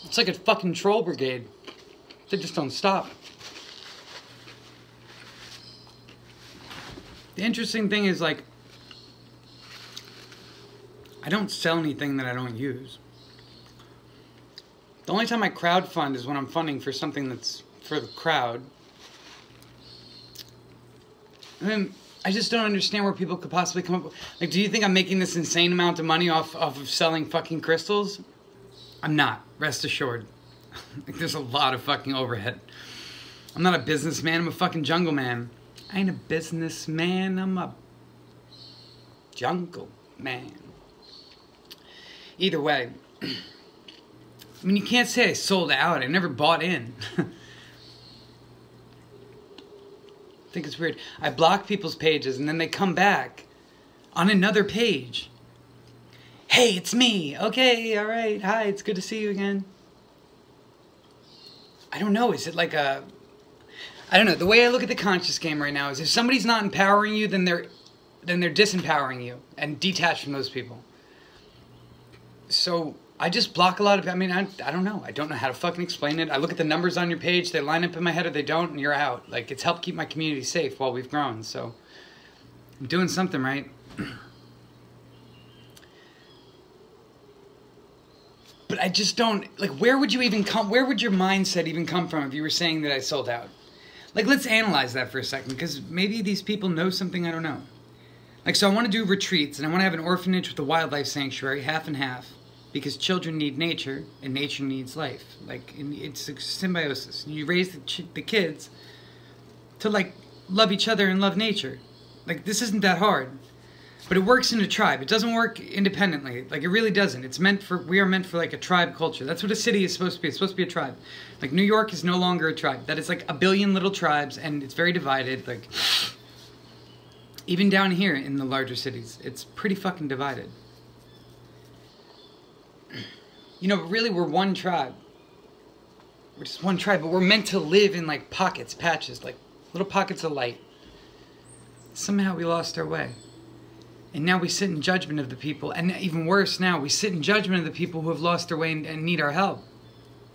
It's like a fucking troll brigade. They just don't stop. The interesting thing is, like, I don't sell anything that I don't use. The only time I crowdfund is when I'm funding for something that's for the crowd. I mean, I just don't understand where people could possibly come up with... Like, do you think I'm making this insane amount of money off of selling fucking crystals? I'm not, rest assured. Like, there's a lot of fucking overhead. I'm not a businessman, I'm a fucking jungle man. I ain't a businessman, I'm a jungle man. Either way, I mean, you can't say I sold out. I never bought in. I think it's weird. I block people's pages and then they come back on another page. Hey, it's me. Okay, all right. Hi, it's good to see you again. I don't know. Is it like a... I don't know. The way I look at the conscious game right now is if somebody's not empowering you, then they're disempowering you and detached from those people. So I just block a lot of... I mean, I don't know. I don't know how to fucking explain it. I look at the numbers on your page. They line up in my head or they don't, and you're out. Like, it's helped keep my community safe while we've grown. So I'm doing something right. But I just don't... Like, where would you even come... Where would your mindset even come from if you were saying that I sold out? Like, let's analyze that for a second, because maybe these people know something I don't know. Like, so I want to do retreats, and I want to have an orphanage with a wildlife sanctuary, half and half, because children need nature, and nature needs life. Like, it's a symbiosis. You raise the kids to, like, love each other and love nature. Like, this isn't that hard. But it works in a tribe. It doesn't work independently. Like, it really doesn't. It's meant for... We are meant for, like, a tribe culture. That's what a city is supposed to be. It's supposed to be a tribe. Like, New York is no longer a tribe. That is, like, a billion little tribes, and it's very divided. Like, even down here in the larger cities, it's pretty fucking divided. You know, but really, we're one tribe. We're just one tribe, but we're meant to live in, like, pockets, patches, like, little pockets of light. Somehow we lost our way. And now we sit in judgment of the people. And even worse now, we sit in judgment of the people who have lost their way and need our help.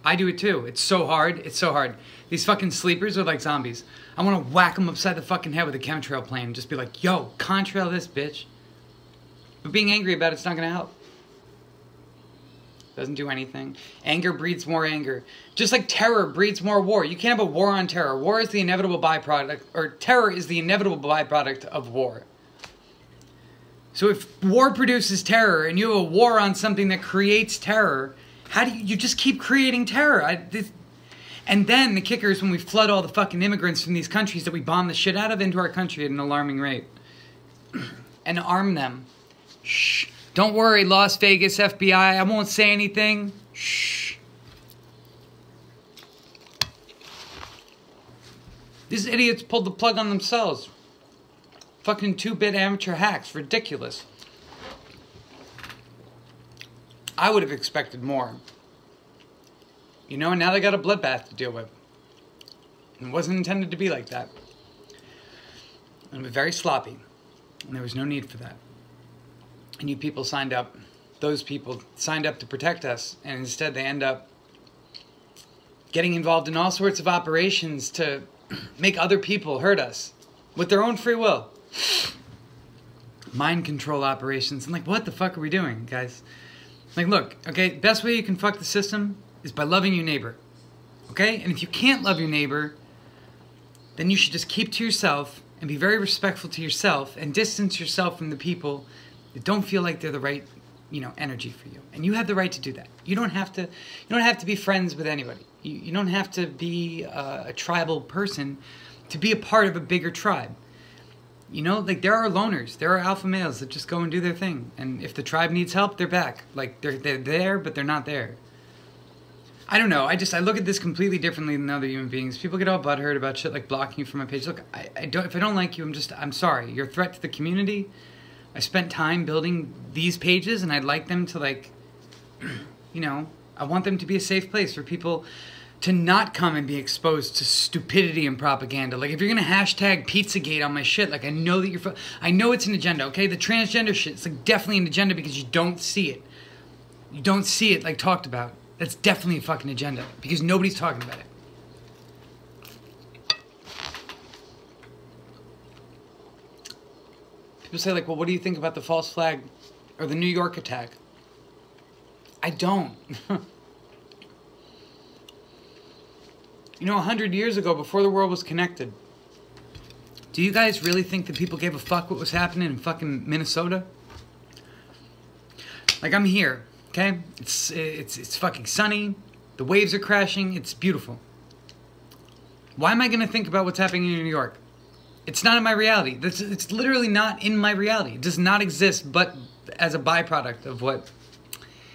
I do it too. It's so hard. It's so hard. These fucking sleepers are like zombies. I want to whack them upside the fucking head with a chemtrail plane and just be like, yo, contrail this, bitch. But being angry about it's not going to help. Doesn't do anything. Anger breeds more anger. Just like terror breeds more war. You can't have a war on terror. War is the inevitable byproduct, or terror is the inevitable byproduct of war. So if war produces terror and you have a war on something that creates terror, how do you just keep creating terror? And then the kicker is when we flood all the fucking immigrants from these countries that we bomb the shit out of into our country at an alarming rate. And arm them. Shh. Don't worry, Las Vegas FBI. I won't say anything. Shh. These idiots pulled the plug on themselves. Fucking 2-bit amateur hacks. Ridiculous. I would have expected more. You know, and now they got a bloodbath to deal with. It wasn't intended to be like that. And it was very sloppy. And there was no need for that. And you people signed up. Those people signed up to protect us. And instead they end up getting involved in all sorts of operations to make other people hurt us. With their own free will. Mind control operations. And like, what the fuck are we doing, guys? Like, look, okay, best way you can fuck the system is by loving your neighbor. Okay? And if you can't love your neighbor, then you should just keep to yourself and be very respectful to yourself and distance yourself from the people that don't feel like they're the right, you know, energy for you. And you have the right to do that. You don't have to be friends with anybody. You don't have to be a tribal person to be a part of a bigger tribe. You know, like, there are loners. There are alpha males that just go and do their thing. And if the tribe needs help, they're back. Like, they're there, but they're not there. I don't know. I look at this completely differently than other human beings. People get all butthurt about shit like blocking you from my page. Look, if I don't like you, I'm sorry. You're a threat to the community. I spent time building these pages, and I'd like them to, like, you know, I want them to be a safe place for people to not come and be exposed to stupidity and propaganda. Like, if you're gonna hashtag Pizzagate on my shit, like, I know that I know it's an agenda, okay? The transgender shit, it's like definitely an agenda because you don't see it. You don't see it, like, talked about. That's definitely a fucking agenda because nobody's talking about it. People say like, well, what do you think about the false flag or the New York attack? I don't. You know, 100 years ago, before the world was connected, do you guys really think that people gave a fuck what was happening in fucking Minnesota? Like, I'm here, okay? It's fucking sunny. The waves are crashing. It's beautiful. Why am I going to think about what's happening in New York? It's not in my reality. It's literally not in my reality. It does not exist but as a byproduct of what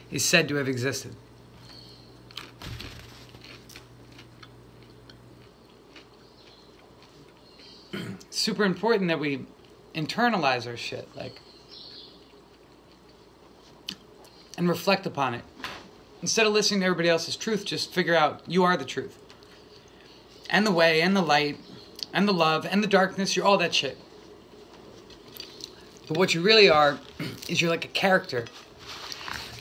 is said to have existed. It's super important that we internalize our shit, like, and reflect upon it. Instead of listening to everybody else's truth, just figure out you are the truth. And the way, and the light, and the love, and the darkness, you're all that shit. But what you really are is you're like a character.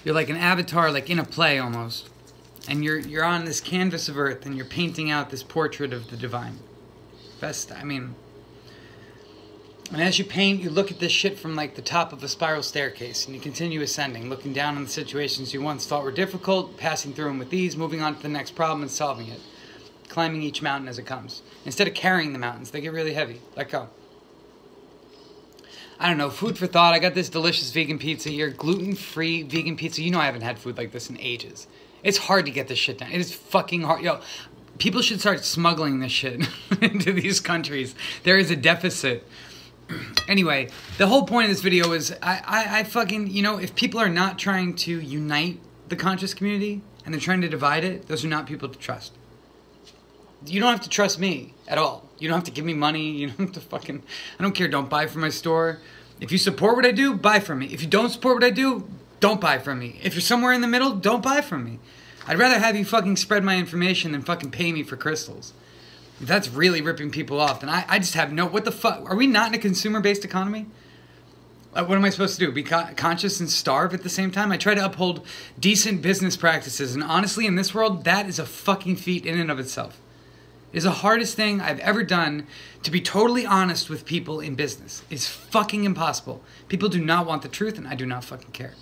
You're like an avatar, like in a play almost. And you're on this canvas of earth and you're painting out this portrait of the divine. And as you paint, you look at this shit from like the top of a spiral staircase and you continue ascending, looking down on the situations you once thought were difficult, passing through them with ease, moving on to the next problem and solving it. Climbing each mountain as it comes. Instead of carrying the mountains, they get really heavy. Let go. I don't know, food for thought. I got this delicious vegan pizza here. Gluten-free vegan pizza. You know I haven't had food like this in ages. It's hard to get this shit done. It is fucking hard. Yo, people should start smuggling this shit into these countries. There is a deficit. Anyway, the whole point of this video is I fucking, you know, if people are not trying to unite the conscious community and they're trying to divide it, those are not people to trust. You don't have to trust me at all. You don't have to give me money. You don't have to fucking... I don't care. Don't buy from my store. If you support what I do, buy from me. If you don't support what I do, don't buy from me. If you're somewhere in the middle, don't buy from me. I'd rather have you fucking spread my information than fucking pay me for crystals. If that's really ripping people off, then I just have no... What the fuck? Are we not in a consumer-based economy? What am I supposed to do? Be conscious and starve at the same time? I try to uphold decent business practices. And honestly, in this world, that is a fucking feat in and of itself. It is the hardest thing I've ever done to be totally honest with people in business. It's fucking impossible. People do not want the truth, and I do not fucking care.